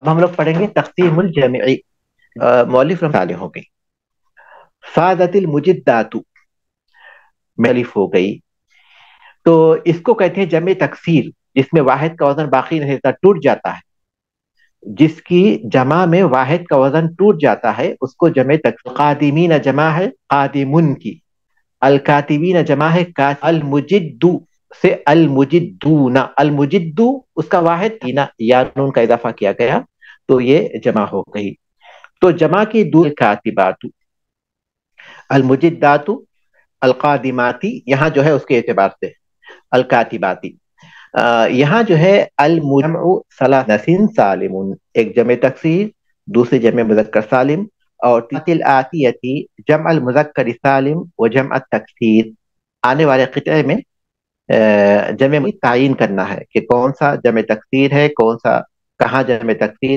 ہم لوگ پڑھیں گے تقسیم الجمعی. مؤلف رحمۃ اللہ ہو گئی. فادت المجدات مختلف ہو گئی. تو اس کو کہتے ہیں جمع تکسیر، جس میں واحد کا وزن باقی نہیں رہتا، ٹوٹ جاتا ہے. جس کی جمع میں واحد کا وزن ٹوٹ جاتا ہے اس کو جمع تکسیر. قادمین جمع ہے قادمن کی. الکاتبین جمع ہے المجد سے المجدون. المجد اس کا واحد تینا یا نون کا اضافہ کیا گیا تو یہ جمع ہو گئی. تو جمع کی دو کاتبات، المجدات، القادماتی، یہاں جو ہے اس کے اعتبار سے الکاتباتی. یہاں جو ہے المجمع ثلاث سالم، ایک جمع تکسیر، دوسری جمع مذکر سالم، اور تیسری آتیتی جمع المذکر سالم و جمع التکسیر. آنے والے قطعے میں جمع تعین کرنا ہے کہ کون سا جمع تکسیر ہے، کون سا کہاں جمع تکسیر